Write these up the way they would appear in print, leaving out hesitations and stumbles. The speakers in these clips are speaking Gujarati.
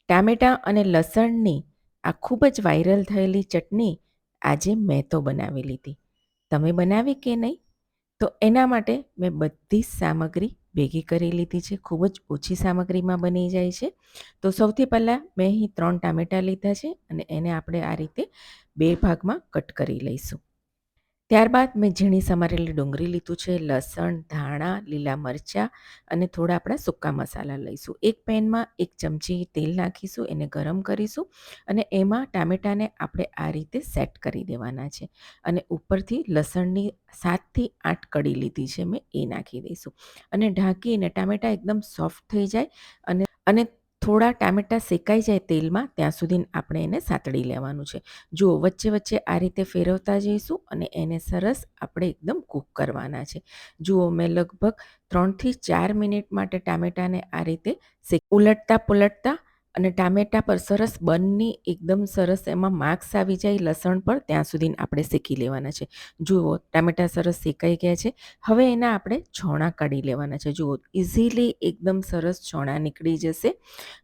ટામેટાં અને લસણની આ ખૂબ જ વાયરલ થયેલી ચટણી આજે મેં તો બનાવી લીધી. તમે બનાવી કે નહીં? તો એના માટે મેં બધી જ સામગ્રી ભેગી કરી લીધી છે. ખૂબ જ ઓછી સામગ્રીમાં બની જાય છે. તો સૌથી પહેલાં મેં અહીં 3 ટામેટાં લીધા છે અને એને આપણે આ રીતે 2 ભાગમાં કટ કરી લઈશું. ત્યારબાદ મેં ઝીણી સમારેલી ડુંગળી લીધું છે, લસણ, ધાણા, લીલા મરચાં અને થોડા આપણા સૂકા મસાલા લઈશું. એક પેનમાં 1 ચમચી તેલ નાખીશું, એને ગરમ કરીશું અને એમાં ટામેટાને આપણે આ રીતે સેટ કરી દેવાના છે અને ઉપરથી લસણની 7થી 8 કળી લીધી છે મેં, એ નાખી દઈશું અને ઢાંકીને ટામેટાં એકદમ સોફ્ટ થઈ જાય અને થોડા ટામેટાં શેકાઈ જાય તેલમાં ત્યાં સુધી આપણે એને સાતળી લેવાનું છે. જુઓ, વચ્ચે વચ્ચે આ રીતે ફેરવતા જઈશું અને એને સરસ આપણે એકદમ કૂક કરવાના છે. જુઓ, મેં લગભગ 3થી 4 મિનિટ માટે ટામેટાને આ રીતે ઉલટતા પુલટતા અને ટામેટા પર સરસ બનની એકદમ સરસ એમાં માર્ક્સ આવી જાય લસણ પર ત્યાં સુધી આપણે શેકી લેવાના છે. જુઓ, ટામેટા સરસ શેકાઈ ગયા છે. હવે એના આપણે છોણા કાઢી લેવાના છે. જુઓ, ઇઝીલી એકદમ સરસ છોણા નીકળી જશે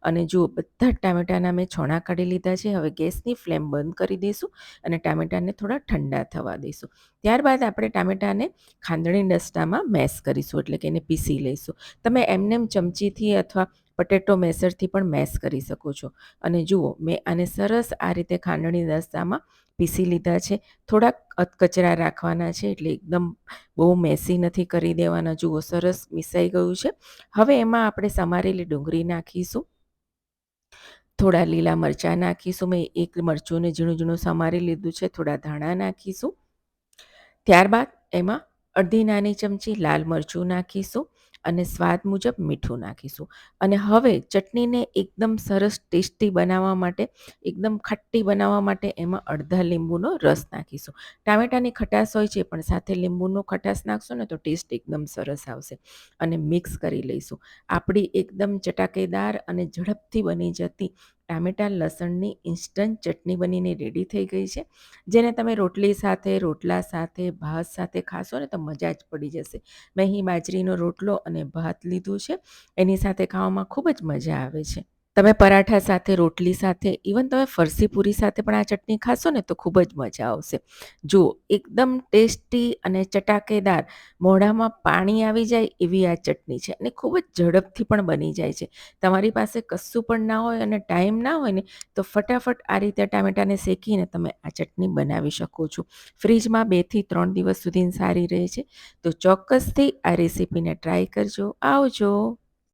અને જુઓ, બધા ટામેટાના મેં છોણા કાઢી લીધા છે. હવે ગેસની ફ્લેમ બંધ કરી દઈશું અને ટામેટાને થોડા ઠંડા થવા દઈશું. ત્યારબાદ આપણે ટામેટાને ખાંડણી દસ્તામાં મેશ કરીશું, એટલે કે એને પીસી લઈશું. તમે એમનેમ ચમચીથી અથવા પટેટો મેસરથી પણ મેશ કરી શકો છો. અને જુઓ, મેં આને સરસ આ રીતે ખાંડણી દસ્તામાં પીસી લીધા છે. થોડાક કચરા રાખવાના છે, એટલે એકદમ બહુ મેસી નથી કરી દેવાના. જુઓ, સરસ મિસાઈ ગયું છે. હવે એમાં આપણે સમારેલી ડુંગળી નાખીશું, થોડા લીલા મરચાં નાખીશું. મેં 1 મરચુંને ઝીણું ઝીણું સમારી લીધું છે. થોડા ધાણા નાખીશું. ત્યારબાદ એમાં અડધી નાની ચમચી લાલ મરચું નાખીશું અને સ્વાદ મુજબ મીઠું નાખીશું. અને હવે ચટણીને એકદમ સરસ ટેસ્ટી બનાવવા માટે, એકદમ ખટ્ટી બનાવવા માટે એમાં અડધા લીંબુનો રસ નાખીશું. ટામેટાની ખટાશ હોય છે, પણ સાથે લીંબુનો ખટાશ નાખશો ને તો ટેસ્ટ એકદમ સરસ આવશે. અને મિક્સ કરી લઈશું. આપણી એકદમ ચટાકેદાર અને ઝડપથી બની જતી ટામેટા લસણની ઇન્સ્ટન્ટ ચટણી બનીને રેડી થઈ ગઈ છે, જેને તમે રોટલી સાથે, રોટલા સાથે, ભાત સાથે ખાશો ને તો મજા જ પડી જશે. મેં અહીં બાજરીનો રોટલો અને ભાત લીધું છે, એની સાથે ખાવામાં ખૂબ જ મજા આવે છે. તમે પરાઠા સાથે, રોટલી સાથે, ઇવન તમે ફરસી પૂરી સાથે પણ આ ચટણી ખાશો ને તો ખૂબ જ મજા આવશે. જુઓ, એકદમ ટેસ્ટી અને ચટાકેદાર, મોઢામાં પાણી આવી જાય એવી આ ચટણી છે અને ખૂબ જ ઝડપથી પણ બની જાય છે. તમારી પાસે કશું પણ ના હોય અને ટાઈમ ના હોય ને તો ફટાફટ આ રીતે ટામેટાને શેકીને તમે આ ચટણી બનાવી શકો છો. ફ્રીજમાં 2થી 3 દિવસ સુધી સારી રહે છે. તો ચોક્કસથી આ રેસીપીને ટ્રાય કરજો. આવજો.